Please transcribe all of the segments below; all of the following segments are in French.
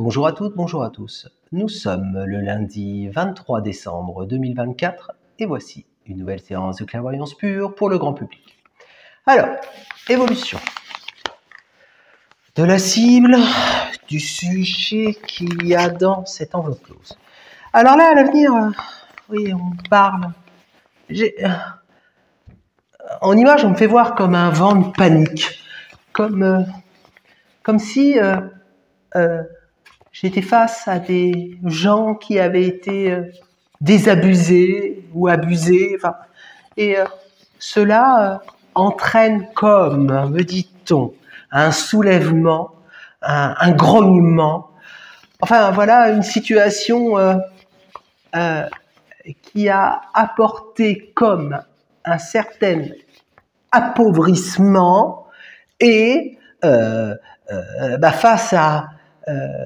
Bonjour à toutes, bonjour à tous. Nous sommes le lundi 23 décembre 2024 et voici une nouvelle séance de clairvoyance pure pour le grand public. Alors, évolution de la cible, du sujet qu'il y a dans cette enveloppe close. Alors là, à l'avenir, oui, on parle... En image, on me fait voir comme un vent de panique, comme si... j'étais face à des gens qui avaient été désabusés ou abusés, et cela entraîne comme, me dit-on, un soulèvement, un grognement, enfin voilà une situation qui a apporté comme un certain appauvrissement et face à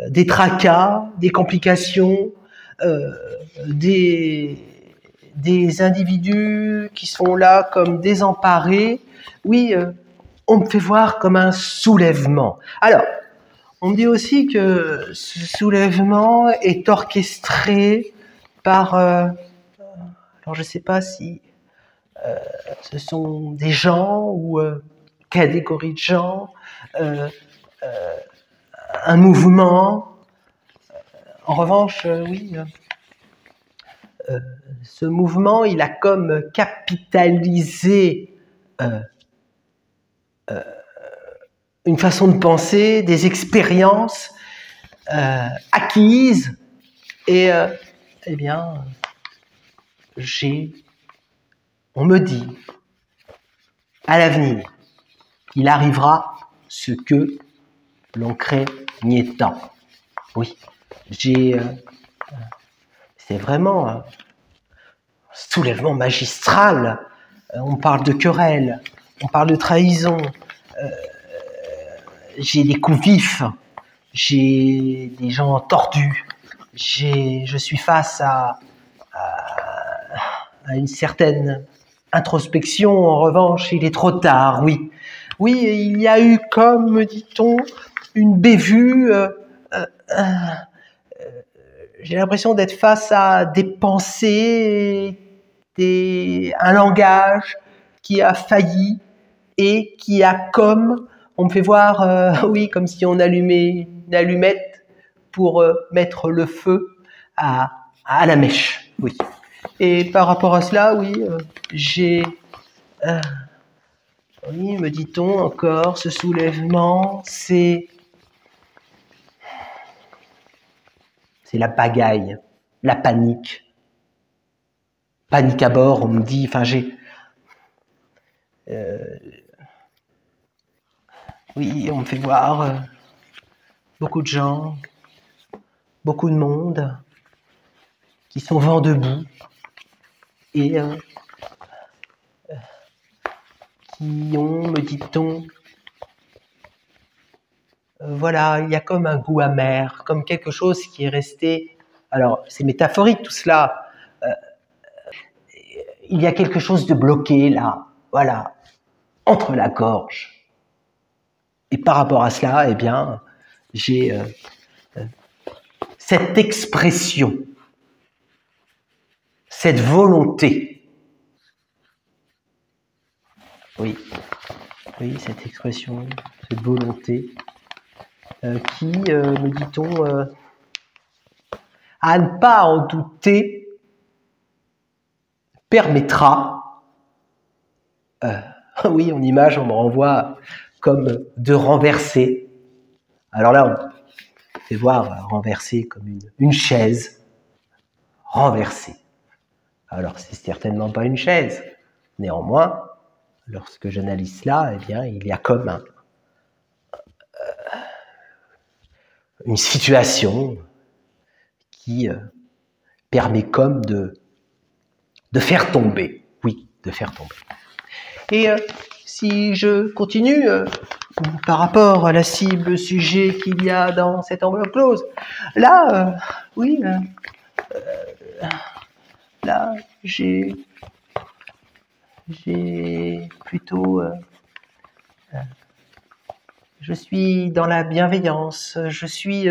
des tracas, des complications, des individus qui sont là comme désemparés, oui, on me fait voir comme un soulèvement. Alors, on me dit aussi que ce soulèvement est orchestré par, alors je ne sais pas si ce sont des gens ou catégories de gens, un mouvement. En revanche, oui, ce mouvement, il a comme capitalisé une façon de penser, des expériences acquises, et eh bien, on me dit, à l'avenir, il arrivera ce que l'on craignait tant. Oui, c'est vraiment un soulèvement magistral. On parle de querelle, on parle de trahison. J'ai des coups vifs, j'ai des gens tordus. Je suis face à une certaine introspection. En revanche, il est trop tard, oui. Oui, il y a eu, comme me dit-on, une bévue. J'ai l'impression d'être face à des pensées, un langage qui a failli et qui a comme, on me fait voir, oui, comme si on allumait une allumette pour mettre le feu à la mèche, oui. Et par rapport à cela, oui, oui, me dit-on encore, ce soulèvement, c'est la pagaille, la panique. Panique à bord, on me dit, enfin oui, on me fait voir beaucoup de gens, beaucoup de monde qui sont vent debout et qui ont, me dit-on, voilà, il y a comme un goût amer, comme quelque chose qui est resté. Alors, c'est métaphorique tout cela. Il y a quelque chose de bloqué là, voilà, entre la gorge. Et par rapport à cela, eh bien, j'ai cette expression, cette volonté. Oui, cette expression, cette volonté qui, me dit-on, à ne pas en douter, permettra, oui, en image, on me renvoie comme de renverser. Alors là, on fait voir renverser comme une chaise renversée. Alors, c'est certainement pas une chaise. Néanmoins, lorsque j'analyse cela, eh bien, il y a comme une situation qui permet comme de faire tomber. Oui, de faire tomber. Et si je continue par rapport à la cible sujet qu'il y a dans cette enveloppe close, là, oui, là, j'ai plutôt... je suis dans la bienveillance, je suis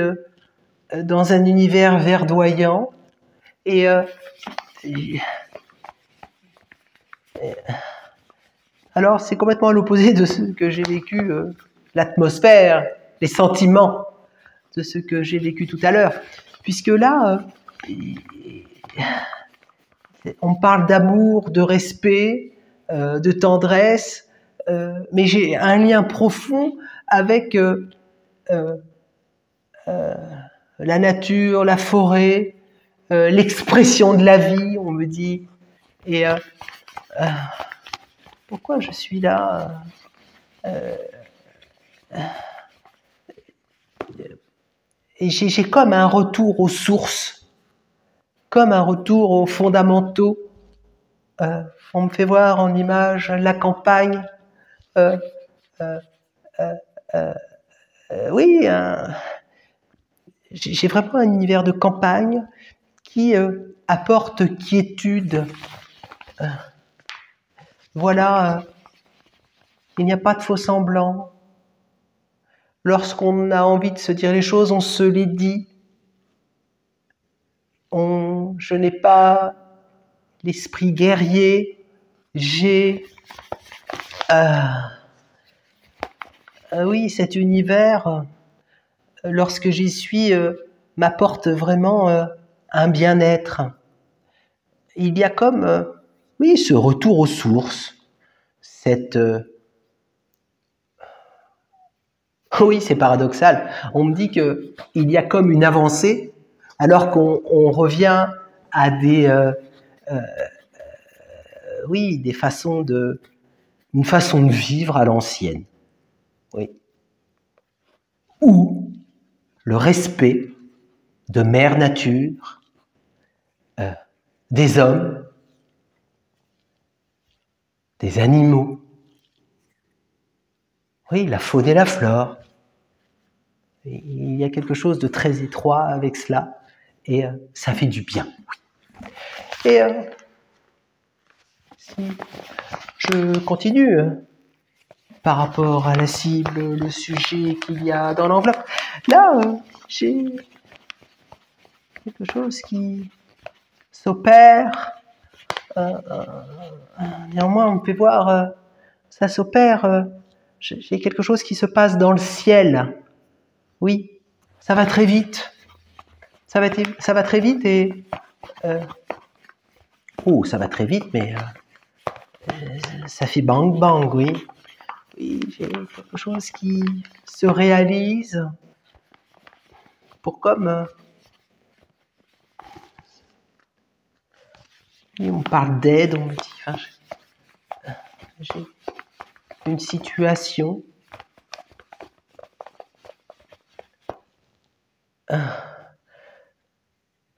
dans un univers verdoyant. Et alors, c'est complètement à l'opposé de ce que j'ai vécu, l'atmosphère, les sentiments de ce que j'ai vécu tout à l'heure. Puisque là, on parle d'amour, de respect, de tendresse, mais j'ai un lien profond avec la nature, la forêt, l'expression de la vie, on me dit. Et pourquoi je suis là et j'ai comme un retour aux sources, comme un retour aux fondamentaux. On me fait voir en image la campagne. Oui, j'ai vraiment un univers de campagne qui apporte quiétude. Voilà, il n'y a pas de faux semblants. Lorsqu'on a envie de se dire les choses, on se les dit. Je n'ai pas l'esprit guerrier. J'ai oui, cet univers, lorsque j'y suis, m'apporte vraiment un bien-être. Il y a comme, oui, ce retour aux sources, cette... Oui, c'est paradoxal. On me dit qu'il y a comme une avancée, alors qu'on revient à oui, des façons une façon de vivre à l'ancienne. Oui. Ou le respect de mère nature, des hommes, des animaux. Oui, la faune et la flore. Il y a quelque chose de très étroit avec cela, et ça fait du bien. Et si je continue par rapport à la cible, le sujet qu'il y a dans l'enveloppe, là, j'ai quelque chose qui s'opère. Néanmoins, on peut voir, ça s'opère. J'ai quelque chose qui se passe dans le ciel. Oui, ça va très vite. Ça va très vite et... oh, ça va très vite, mais ça fait bang bang, oui. Oui, j'ai quelque chose qui se réalise pour comme... oui, on parle d'aide, on me dit... Enfin, j'ai une situation...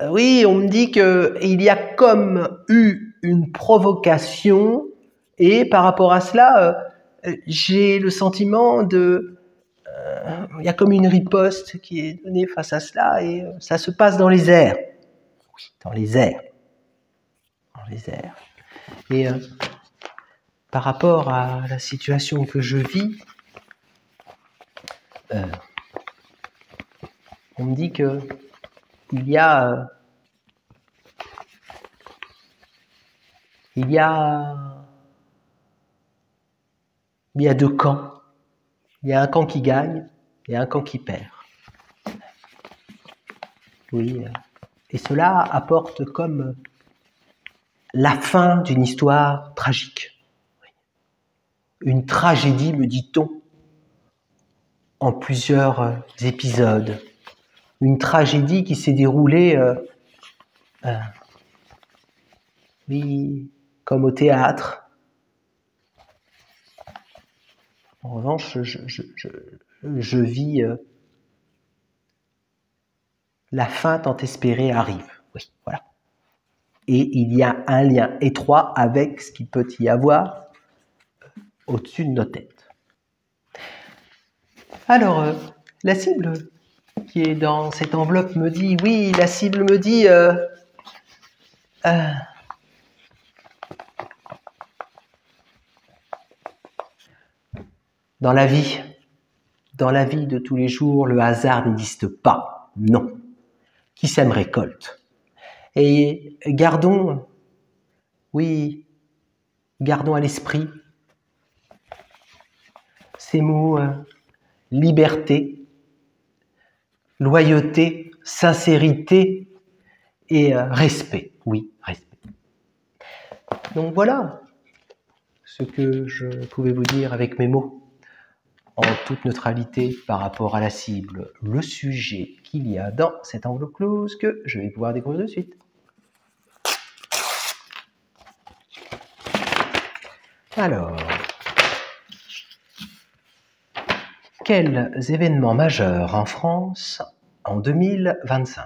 oui, on me dit qu'il y a comme eu une provocation et par rapport à cela, j'ai le sentiment de... il y a comme une riposte qui est donnée face à cela et ça se passe dans les airs. Oui, dans les airs. Dans les airs. Et par rapport à la situation que je vis, on me dit que il y a deux camps. Il y a un camp qui gagne et un camp qui perd. Oui, et cela apporte comme la fin d'une histoire tragique. Une tragédie, me dit-on, en plusieurs épisodes. Une tragédie qui s'est déroulée, oui, comme au théâtre. En revanche, je vis la fin tant espérée arrive. Oui, voilà. Et il y a un lien étroit avec ce qu'il peut y avoir au-dessus de nos têtes. Alors, la cible qui est dans cette enveloppe me dit, oui, la cible me dit, dans la vie de tous les jours, le hasard n'existe pas. Non, qui sème récolte. Et gardons à l'esprit ces mots liberté, loyauté, sincérité et respect. Oui, respect. Donc voilà ce que je pouvais vous dire avec mes mots, en toute neutralité par rapport à la cible, le sujet qu'il y a dans cette enveloppe close que je vais pouvoir découvrir de suite. Alors, quels événements majeurs en France en 2025?